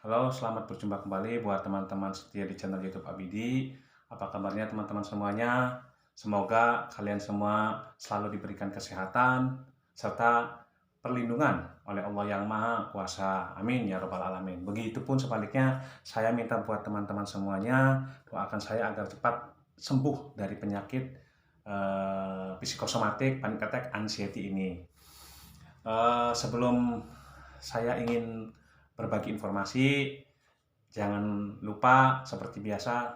Halo, selamat berjumpa kembali buat teman-teman setia di channel YouTube Abidi. Apa kabarnya teman-teman semuanya? Semoga kalian semua selalu diberikan kesehatan serta perlindungan oleh Allah yang Maha Kuasa. Amin ya Rabbal Alamin. Begitupun sebaliknya, saya minta buat teman-teman semuanya doakan saya agar cepat sembuh dari penyakit psikosomatik, panic attack, anxiety ini. Sebelum saya ingin berbagi informasi, jangan lupa seperti biasa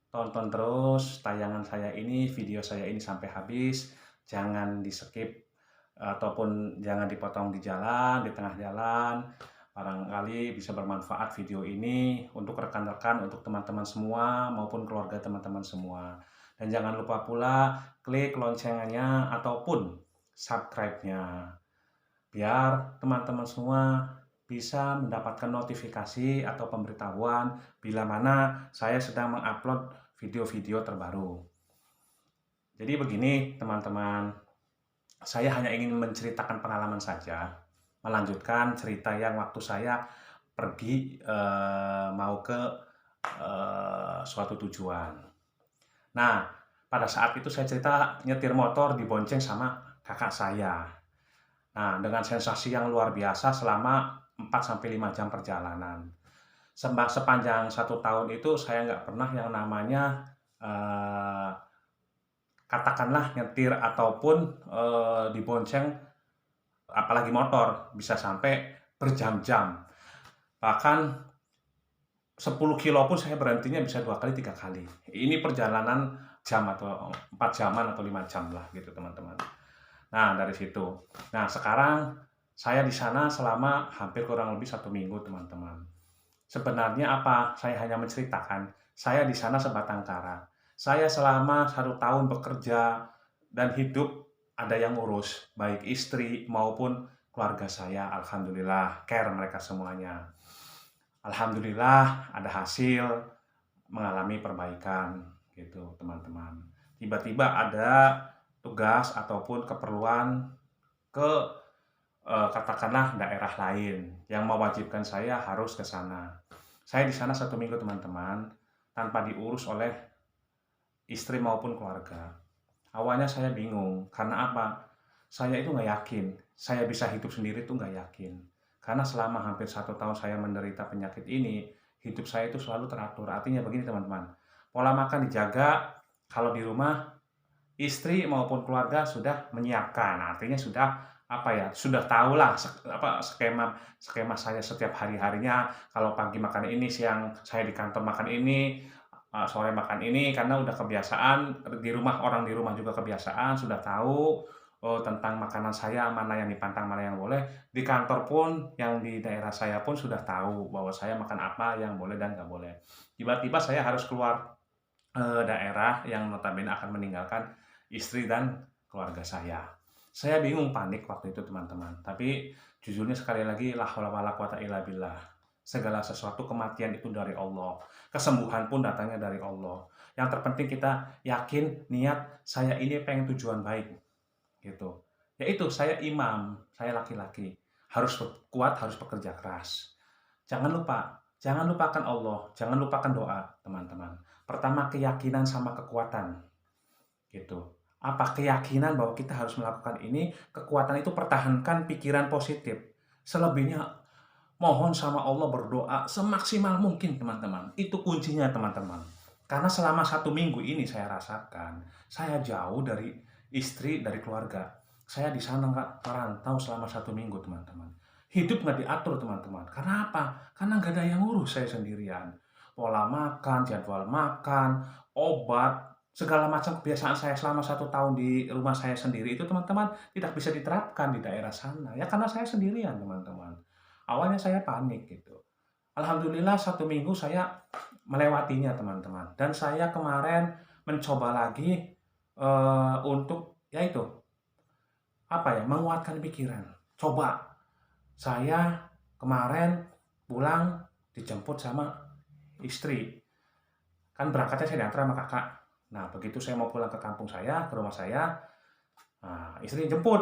tonton terus tayangan saya ini, video saya ini sampai habis. Jangan di-skip ataupun jangan dipotong di jalan, di tengah jalan. Barangkali bisa bermanfaat video ini untuk rekan-rekan, untuk teman-teman semua maupun keluarga teman-teman semua. Dan jangan lupa pula klik loncengnya ataupun subscribe-nya biar teman-teman semua bisa mendapatkan notifikasi atau pemberitahuan bila mana saya sedang mengupload video-video terbaru. Jadi begini teman-teman, saya hanya ingin menceritakan pengalaman saja, melanjutkan cerita yang waktu saya pergi mau ke suatu tujuan. Nah, pada saat itu saya cerita nyetir motor dibonceng sama kakak saya. Nah, dengan sensasi yang luar biasa selama 4-5 jam perjalanan. Sepanjang 1 tahun itu saya nggak pernah yang namanya eh, katakanlah nyetir ataupun dibonceng, apalagi motor, bisa sampai berjam-jam. Bahkan 10 kilo pun saya berhentinya bisa 2 kali, 3 kali. Ini perjalanan jam atau 4 jaman atau 5 jam lah gitu teman-teman. Nah, dari situ. Nah, sekarang saya di sana selama hampir kurang lebih 1 minggu, teman-teman. Sebenarnya apa? Saya hanya menceritakan. Saya di sana sebatang kara. Saya selama 1 tahun bekerja dan hidup ada yang ngurus, baik istri maupun keluarga saya. Alhamdulillah, care mereka semuanya. Alhamdulillah ada hasil mengalami perbaikan gitu, teman-teman. Tiba-tiba ada tugas ataupun keperluan ke katakanlah daerah lain yang mewajibkan saya harus ke sana. Saya di sana 1 minggu teman-teman, tanpa diurus oleh istri maupun keluarga. Awalnya saya bingung, karena apa? Saya itu nggak yakin, saya bisa hidup sendiri itu nggak yakin. Karena selama hampir 1 tahun saya menderita penyakit ini, hidup saya itu selalu teratur. Artinya begini teman-teman, pola makan dijaga, kalau di rumah istri maupun keluarga sudah menyiapkan, artinya sudah apa ya, sudah tahulah skema skema saya setiap hari-harinya. Kalau pagi makan ini, siang saya di kantor makan ini, sore makan ini, karena udah kebiasaan di rumah, orang di rumah juga kebiasaan, sudah tahu tentang makanan saya, mana yang dipantang, mana yang boleh. Di kantor pun, yang di daerah saya pun sudah tahu bahwa saya makan apa yang boleh dan nggak boleh. Tiba-tiba saya harus keluar daerah yang notabene akan meninggalkan istri dan keluarga saya. Saya bingung, panik waktu itu teman-teman. Tapi jujurnya sekali lagi, la haula wala quwata illa billah. Segala sesuatu kematian itu dari Allah. Kesembuhan pun datangnya dari Allah. Yang terpenting kita yakin niat saya ini pengen tujuan baik gitu. Yaitu saya imam, saya laki-laki. Harus kuat, harus bekerja keras. Jangan lupakan Allah, jangan lupakan doa, teman-teman. Pertama keyakinan sama kekuatan, gitu. Apa keyakinan bahwa kita harus melakukan ini, kekuatan itu pertahankan pikiran positif. Selebihnya mohon sama Allah, berdoa semaksimal mungkin, teman-teman. Itu kuncinya, teman-teman. Karena selama 1 minggu ini saya rasakan, saya jauh dari istri, dari keluarga. Saya di sana nggak merantau selama 1 minggu, teman-teman. Hidup nggak diatur, teman-teman. Karena apa? Karena nggak ada yang ngurus, saya sendirian. Pola makan, jadwal makan, obat, segala macam kebiasaan saya selama 1 tahun di rumah saya sendiri itu, teman-teman, tidak bisa diterapkan di daerah sana. Ya karena saya sendirian, teman-teman. Awalnya saya panik gitu. Alhamdulillah 1 minggu saya melewatinya, teman-teman. Dan saya kemarin mencoba lagi untuk yaitu apa ya, menguatkan pikiran. Coba saya kemarin pulang dijemput sama istri. Kan berangkatnya saya diantar sama kakak. Nah, begitu saya mau pulang ke kampung saya, ke rumah saya, nah, istri jemput.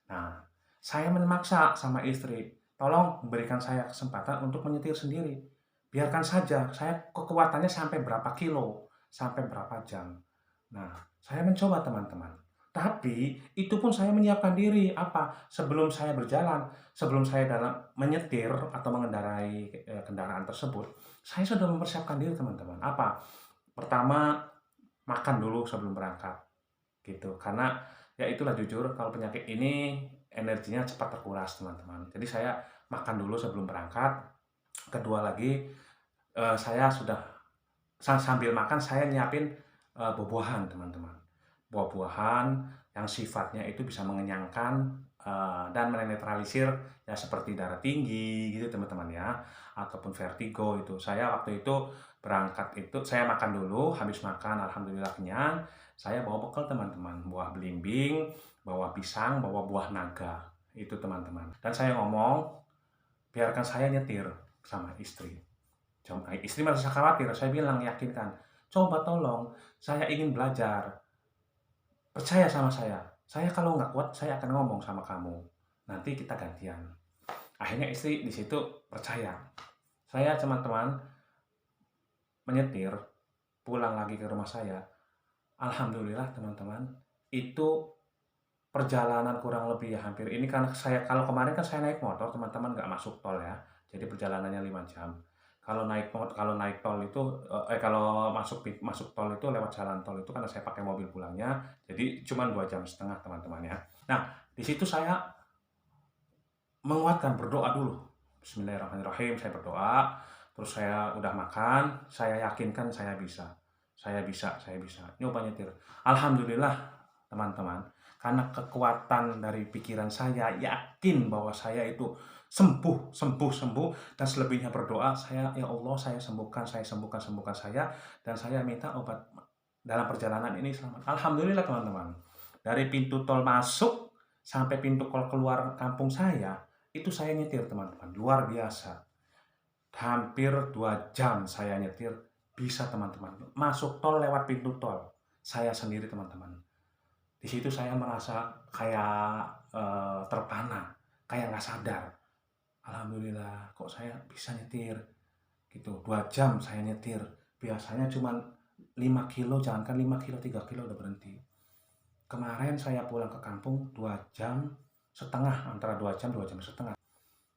Nah, saya memaksa sama istri, tolong berikan saya kesempatan untuk menyetir sendiri. Biarkan saja, saya kekuatannya sampai berapa kilo, sampai berapa jam. Nah, saya mencoba teman-teman. Tapi itu pun saya menyiapkan diri apa? Sebelum saya berjalan, sebelum saya dalam menyetir atau mengendarai kendaraan tersebut, saya sudah mempersiapkan diri teman-teman. Apa? Pertama, makan dulu sebelum berangkat gitu. Karena ya itulah jujur kalau penyakit ini energinya cepat terkuras teman-teman. Jadi saya makan dulu sebelum berangkat. Kedua lagi saya sudah sambil makan saya nyiapin buah-buahan teman-teman. Buah-buahan yang sifatnya itu bisa mengenyangkan dan menetralisir ya seperti darah tinggi gitu teman-teman ya, ataupun vertigo itu. Saya waktu itu berangkat itu saya makan dulu, habis makan alhamdulillah kenyang, saya bawa bekal teman-teman, buah belimbing, bawa pisang, bawa buah naga. Itu teman-teman. Dan saya ngomong, biarkan saya nyetir sama istri. Istri merasa khawatir, saya bilang yakinkan, coba tolong, saya ingin belajar, percaya sama saya kalau nggak kuat saya akan ngomong sama kamu, nanti kita gantian. Akhirnya istri di situ percaya. Saya teman-teman menyetir, pulang lagi ke rumah saya, alhamdulillah teman-teman, itu perjalanan kurang lebih ya hampir, ini karena saya kalau kemarin kan saya naik motor teman-teman nggak masuk tol ya, jadi perjalanannya 5 jam. Kalau naik tol itu kalau masuk tol itu lewat jalan tol itu karena saya pakai mobil pulangnya, jadi cuma 2,5 jam teman-teman ya. Nah, di situ saya menguatkan, berdoa dulu. Bismillahirrahmanirrahim, saya berdoa, terus saya udah makan, saya yakinkan saya bisa. Saya bisa. Nyoba nyetir. Alhamdulillah, teman-teman, karena kekuatan dari pikiran saya yakin bahwa saya itu sembuh, dan selebihnya berdoa, saya ya Allah, saya sembuhkan saya, dan saya minta obat dalam perjalanan ini selamat. Alhamdulillah teman-teman. Dari pintu tol masuk sampai pintu tol keluar kampung saya, itu saya nyetir teman-teman, luar biasa. Hampir 2 jam saya nyetir, bisa teman-teman. Masuk tol lewat pintu tol, saya sendiri teman-teman. Di situ saya merasa kayak terpana, kayak nggak sadar. Alhamdulillah, kok saya bisa nyetir gitu. 2 jam saya nyetir, biasanya cuma 5 kilo, jangankan 5 kilo, 3 kilo udah berhenti. Kemarin saya pulang ke kampung 2,5 jam, antara 2 jam, 2,5 jam.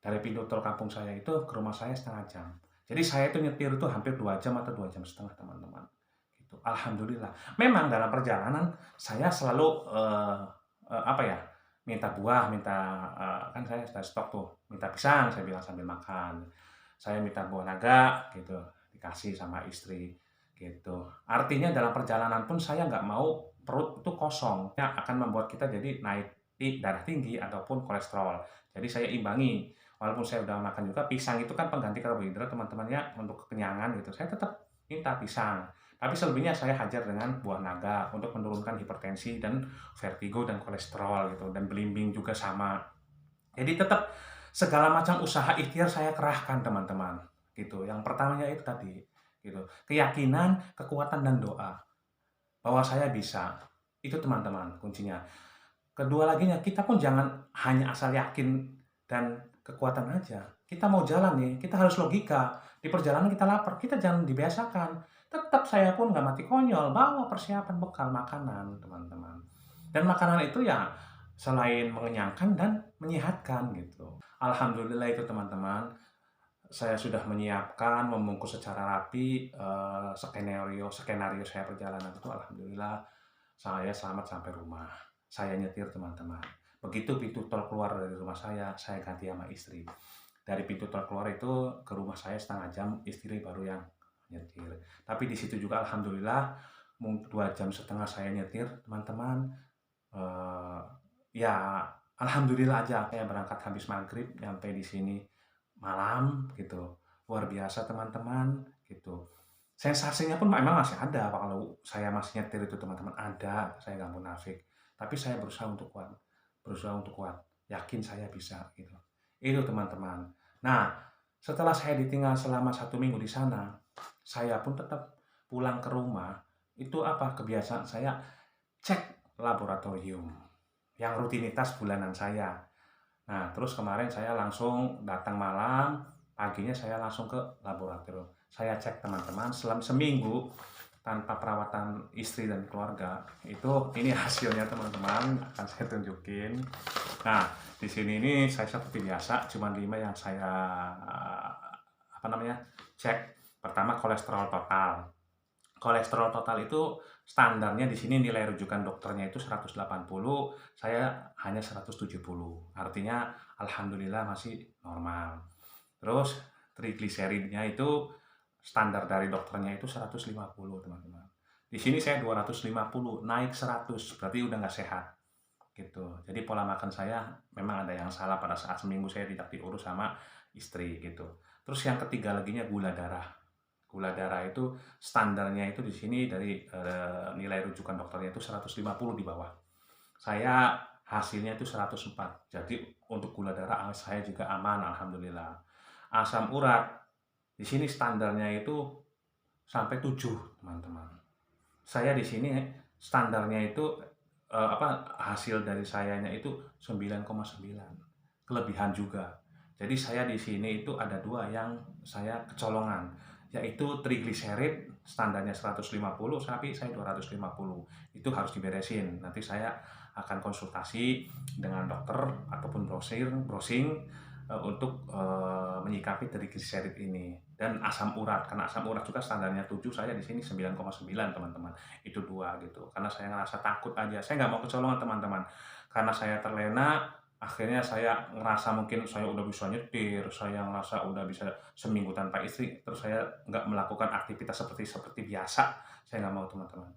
Dari pintu tol kampung saya itu ke rumah saya setengah jam. Jadi saya itu nyetir itu hampir 2 jam atau 2,5 jam teman-teman. Gitu. Alhamdulillah. Memang dalam perjalanan saya selalu apa ya, minta buah, kan saya sudah stok tuh, minta pisang, saya bilang sambil makan. Saya minta buah naga gitu, dikasih sama istri gitu. Artinya dalam perjalanan pun saya nggak mau perut itu kosong, yang akan membuat kita jadi naik darah tinggi ataupun kolesterol. Jadi saya imbangi, walaupun saya udah makan juga, pisang itu kan pengganti karbohidrat teman-teman ya, untuk kekenyangan gitu, saya tetap minta pisang. Tapi selebihnya saya hajar dengan buah naga untuk menurunkan hipertensi dan vertigo dan kolesterol gitu, dan belimbing juga sama. Jadi tetap segala macam usaha ikhtiar saya kerahkan teman-teman gitu. Yang pertamanya itu tadi gitu, keyakinan, kekuatan dan doa bahwa saya bisa. Itu teman-teman kuncinya. Kedua laginya, kita pun jangan hanya asal yakin dan kekuatan aja. Kita mau jalan nih, kita harus logika. Di perjalanan kita lapar, kita jangan dibiasakan. Tetap saya pun nggak mati konyol, bawa persiapan bekal makanan, teman-teman. Dan makanan itu ya selain mengenyangkan dan menyehatkan gitu. Alhamdulillah itu teman-teman, saya sudah menyiapkan, membungkus secara rapi skenario saya perjalanan itu, alhamdulillah saya selamat sampai rumah. Saya nyetir teman-teman. Begitu pintu tol keluar dari rumah saya ganti sama istri. Dari pintu tol keluar itu ke rumah saya setengah jam, istri baru yang nyetir. Tapi di situ juga alhamdulillah 2,5 jam saya nyetir teman-teman. Ya alhamdulillah aja, saya berangkat habis maghrib, nyampe di sini malam gitu. Luar biasa teman-teman gitu. Sensasinya pun memang masih ada kalau saya masih nyetir itu teman-teman, ada, saya nggak munafik. Tapi saya berusaha untuk kuat, yakin saya bisa gitu. Itu teman-teman. Nah, setelah saya ditinggal selama 1 minggu di sana, saya pun tetap pulang ke rumah. Itu apa kebiasaan saya, cek laboratorium yang rutinitas bulanan saya. Nah, terus kemarin saya langsung datang malam, paginya saya langsung ke laboratorium. Saya cek teman-teman, selama seminggu tanpa perawatan istri dan keluarga, itu ini hasilnya teman-teman, akan saya tunjukin. Nah, di sini ini saya seperti biasa, cuma 5 yang saya cek. Pertama, kolesterol total. Kolesterol total itu standarnya di sini nilai rujukan dokternya itu 180, saya hanya 170. Artinya alhamdulillah masih normal. Terus trigliseridnya itu standar dari dokternya itu 150, teman-teman. Di sini saya 250, naik 100, berarti udah nggak sehat gitu. Jadi pola makan saya memang ada yang salah pada saat seminggu saya tidak diurus sama istri gitu. Terus yang ketiga laginya gula darah. Gula darah itu standarnya itu di sini dari nilai rujukan dokternya itu 150 di bawah. Saya hasilnya itu 104. Jadi untuk gula darah saya juga aman alhamdulillah. Asam urat di sini standarnya itu sampai 7, teman-teman. Saya di sini standarnya itu hasil dari sayanya itu 9,9. Kelebihan juga. Jadi saya di sini itu ada 2 yang saya kecolongan, yaitu trigliserid standarnya 150 tapi saya 250. Itu harus diberesin. Nanti saya akan konsultasi dengan dokter ataupun browsing untuk menyikapi trigliserid ini. Dan asam urat, karena asam urat juga standarnya 7, saya di sini 9,9, teman-teman. Itu 2 gitu. Karena saya ngerasa takut aja. Saya nggak mau kecolongan, teman-teman. Karena saya terlena, akhirnya saya ngerasa mungkin saya udah bisa nyetir, saya ngerasa udah bisa seminggu tanpa istri, terus saya nggak melakukan aktivitas seperti biasa. Saya nggak mau, teman-teman.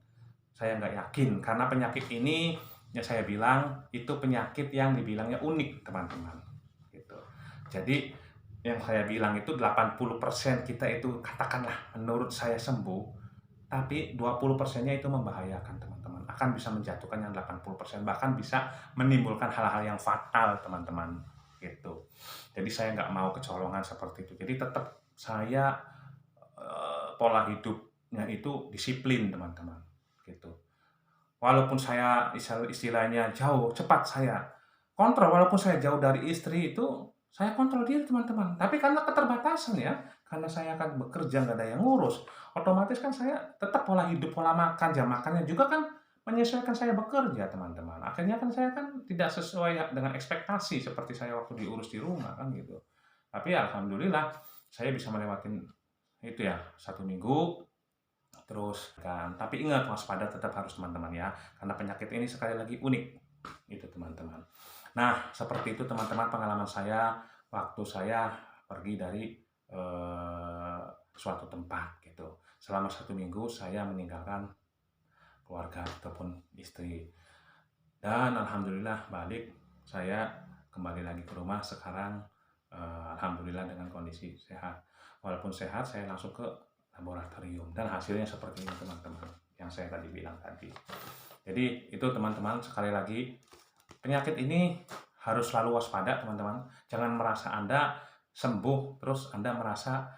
Saya nggak yakin, karena penyakit ini, ya saya bilang, itu penyakit yang dibilangnya unik, teman-teman. Gitu. Jadi, yang saya bilang itu 80% kita itu katakanlah menurut saya sembuh, tapi 20%-nya itu membahayakan, teman-teman. Akan bisa menjatuhkan yang 80%, bahkan bisa menimbulkan hal-hal yang fatal, teman-teman. Gitu. Jadi saya nggak mau kecolongan seperti itu. Jadi tetap saya pola hidupnya itu disiplin, teman-teman. Gitu. Walaupun saya istilahnya jauh, cepat saya kontrol, walaupun saya jauh dari istri itu, saya kontrol diri, teman-teman. Tapi karena keterbatasan ya, karena saya akan bekerja, nggak ada yang ngurus, otomatis kan saya tetap pola hidup, pola makan, jam makannya juga kan menyesuaikan saya bekerja, teman-teman. Akhirnya kan saya kan tidak sesuai dengan ekspektasi seperti saya waktu diurus di rumah kan gitu. Tapi alhamdulillah saya bisa melewati itu ya, 1 minggu. Terus kan, tapi ingat waspada tetap harus, teman-teman ya, karena penyakit ini sekali lagi unik, itu teman-teman. Nah, seperti itu teman-teman pengalaman saya waktu saya pergi dari suatu tempat gitu. Selama 1 minggu saya meninggalkan keluarga ataupun istri. Dan alhamdulillah balik, saya kembali lagi ke rumah sekarang, alhamdulillah dengan kondisi sehat. Walaupun sehat, saya langsung ke laboratorium dan hasilnya seperti ini, teman-teman, yang saya tadi bilang tadi. Jadi itu teman-teman, sekali lagi, penyakit ini harus selalu waspada, teman-teman. Jangan merasa Anda sembuh terus Anda merasa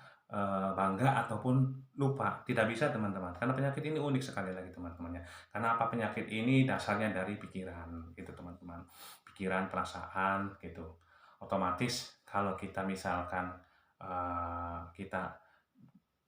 bangga ataupun lupa. Tidak bisa, teman-teman, karena penyakit ini unik sekali lagi, teman-temannya. Karena apa, penyakit ini dasarnya dari pikiran, gitu teman-teman. Pikiran, perasaan, gitu. Otomatis kalau kita misalkan kita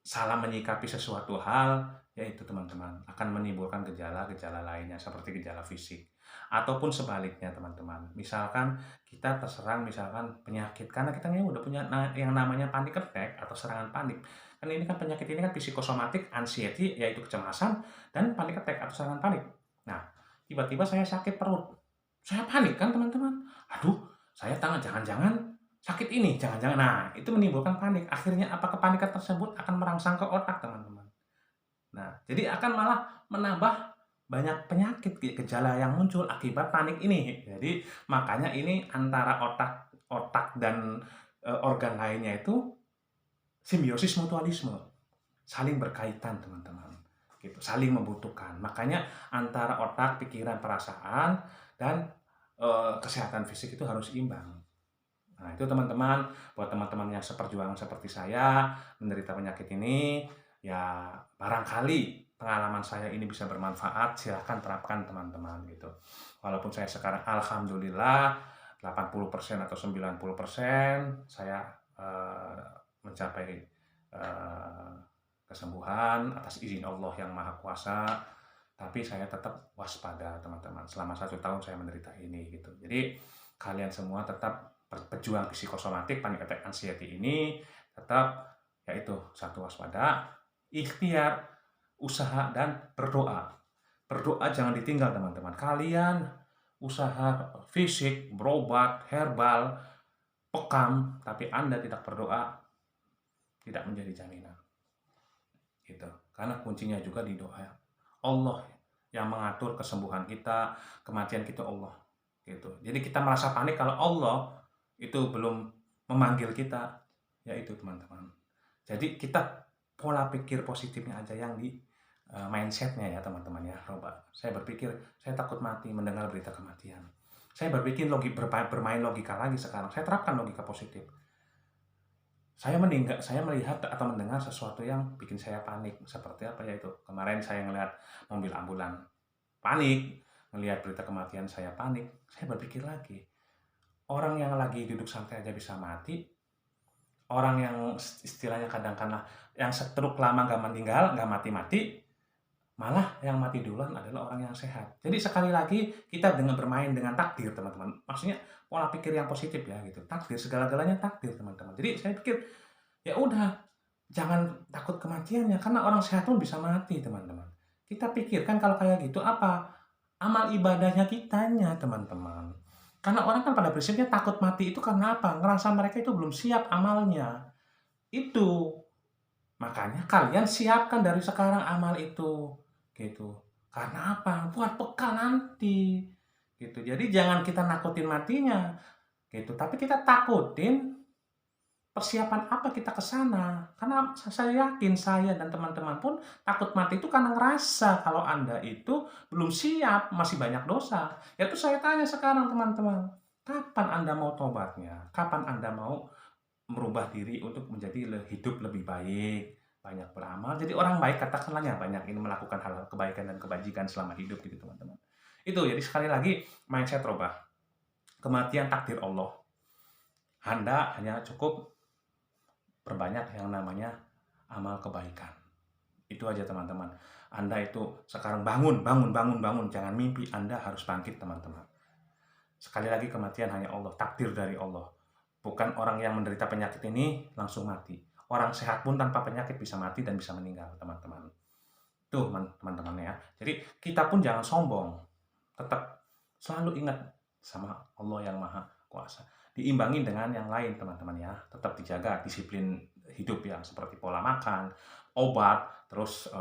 salah menyikapi sesuatu hal, yaitu teman-teman akan menimbulkan gejala-gejala lainnya seperti gejala fisik. Ataupun sebaliknya, teman-teman. Misalkan kita terserang misalkan penyakit karena kita udah punya yang namanya panic attack atau serangan panik. Kan ini kan penyakit ini kan psikosomatik, anxiety yaitu kecemasan, dan panic attack atau serangan panik. Nah, tiba-tiba saya sakit perut. Saya panik kan, teman-teman. Aduh, saya jangan-jangan sakit ini, jangan-jangan. Nah, itu menimbulkan panik. Akhirnya apa, kepanikan tersebut akan merangsang ke otak, teman-teman. Nah, jadi akan malah menambah banyak penyakit gejala yang muncul akibat panik ini. Jadi makanya ini antara otak dan organ lainnya itu simbiosis mutualisme, saling berkaitan, teman-teman. Gitu, saling membutuhkan. Makanya antara otak, pikiran, perasaan, dan kesehatan fisik itu harus imbang. Nah, itu teman-teman, buat teman-teman yang seperjuangan seperti saya, menderita penyakit ini, ya barangkali pengalaman saya ini bisa bermanfaat, silahkan terapkan, teman-teman, gitu. Walaupun saya sekarang alhamdulillah 80% atau 90% saya mencapai kesembuhan atas izin Allah yang Maha Kuasa, tapi saya tetap waspada teman-teman. Selama 1 tahun saya menderita ini gitu. Jadi kalian semua tetap pejuang psikosomatik panic attack anxiety ini tetap yaitu satu waspada, ikhtiar, usaha dan berdoa. Berdoa jangan ditinggal teman-teman. Kalian usaha fisik, berobat, herbal, pekam, tapi Anda tidak berdoa, tidak menjadi jaminan. Gitu. Karena kuncinya juga di doa. Allah yang mengatur kesembuhan kita, kematian kita Allah. Gitu. Jadi kita merasa panik kalau Allah itu belum memanggil kita, yaitu teman-teman. Jadi kita pola pikir positifnya aja yang di mindsetnya ya teman-teman ya. Coba saya berpikir saya takut mati mendengar berita kematian. Saya bermain logika lagi sekarang. Saya terapkan logika positif. Saya melihat atau mendengar sesuatu yang bikin saya panik. Seperti apa ya itu? Kemarin saya ngelihat mobil ambulan, panik. Melihat berita kematian saya panik. Saya berpikir lagi, orang yang lagi duduk santai aja bisa mati. Orang yang istilahnya kadang-kadang yang stroke lama nggak meninggal, nggak mati-mati, malah yang mati duluan adalah orang yang sehat. Jadi sekali lagi kita dengan bermain dengan takdir teman-teman. Maksudnya pola pikir yang positif ya gitu. Takdir segala-galanya takdir teman-teman. Jadi saya pikir ya udah jangan takut kematiannya karena orang sehat pun bisa mati teman-teman. Kita pikirkan kalau kayak gitu apa amal ibadahnya kitanya teman-teman. Karena orang kan pada prinsipnya takut mati itu karena apa? Ngerasa mereka itu belum siap amalnya. Itu. Makanya kalian siapkan dari sekarang amal itu. Gitu. Karena apa? Buat bekal nanti. Gitu. Jadi jangan kita nakutin matinya. Gitu. Tapi kita takutin persiapan apa kita ke sana. Karena saya yakin saya dan teman-teman pun takut mati itu karena ngerasa kalau Anda itu belum siap, masih banyak dosa. Ya itu saya tanya sekarang teman-teman, kapan Anda mau tobatnya? Kapan Anda mau merubah diri untuk menjadi hidup lebih baik, banyak beramal, jadi orang baik katakanlah ya, banyak ini melakukan hal-hal kebaikan dan kebajikan selama hidup gitu teman-teman. Itu jadi sekali lagi mindset rubah. Kematian takdir Allah. Anda hanya cukup perbanyak yang namanya amal kebaikan. Itu aja teman-teman. Anda itu sekarang bangun. Jangan mimpi, Anda harus bangkit teman-teman. Sekali lagi kematian hanya Allah, takdir dari Allah. Bukan orang yang menderita penyakit ini langsung mati. Orang sehat pun tanpa penyakit bisa mati dan bisa meninggal teman-teman. Tuh teman-teman ya. Jadi kita pun jangan sombong. Tetap selalu ingat sama Allah yang Maha Kuasa. Diimbangi dengan yang lain teman-teman ya. Tetap dijaga disiplin hidup ya, seperti pola makan, obat, terus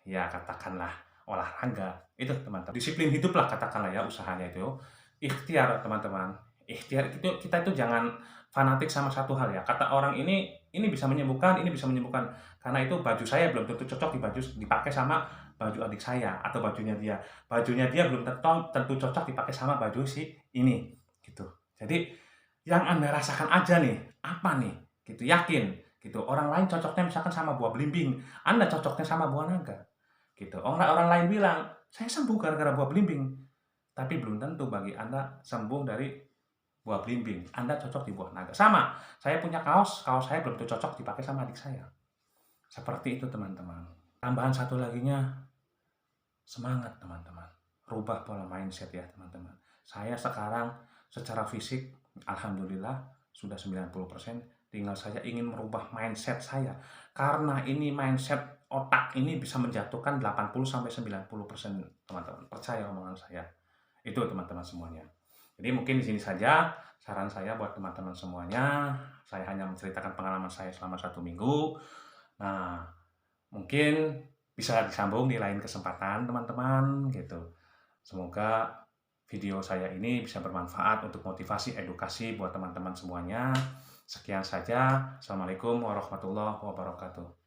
ya katakanlah olahraga. Itu teman-teman. Disiplin hidup lah katakanlah ya usahanya itu. Ikhtiar teman-teman. Ikhtiar itu kita itu jangan fanatik sama satu hal ya. Kata orang ini bisa menyembuhkan, ini bisa menyembuhkan. Karena itu baju saya belum tentu cocok dipakai sama baju adik saya atau bajunya dia. Bajunya dia belum tentu cocok dipakai sama baju si ini gitu. Jadi yang Anda rasakan aja nih, apa nih? Gitu, yakin gitu. Orang lain cocoknya misalkan sama buah belimbing, Anda cocoknya sama buah naga. Gitu. Orang lain bilang, "Saya sembuh gara-gara buah belimbing." Tapi belum tentu bagi Anda sembuh dari buah belimbing. Anda cocok di buah naga. Sama, saya punya kaos saya belum tentu cocok dipakai sama adik saya. Seperti itu teman-teman. Tambahan satu laginya, semangat teman-teman. Rubah pola mindset ya teman-teman. Saya sekarang secara fisik, alhamdulillah sudah 90%. Tinggal saya ingin merubah mindset saya. Karena ini mindset otak ini bisa menjatuhkan 80-90% teman-teman. Percaya omongan saya. Itu teman-teman semuanya. Jadi mungkin di sini saja saran saya buat teman-teman semuanya. Saya hanya menceritakan pengalaman saya selama 1 minggu. Nah, mungkin bisa disambung di lain kesempatan teman-teman gitu. Semoga video saya ini bisa bermanfaat untuk motivasi edukasi buat teman-teman semuanya. Sekian saja. Assalamualaikum warahmatullahi wabarakatuh.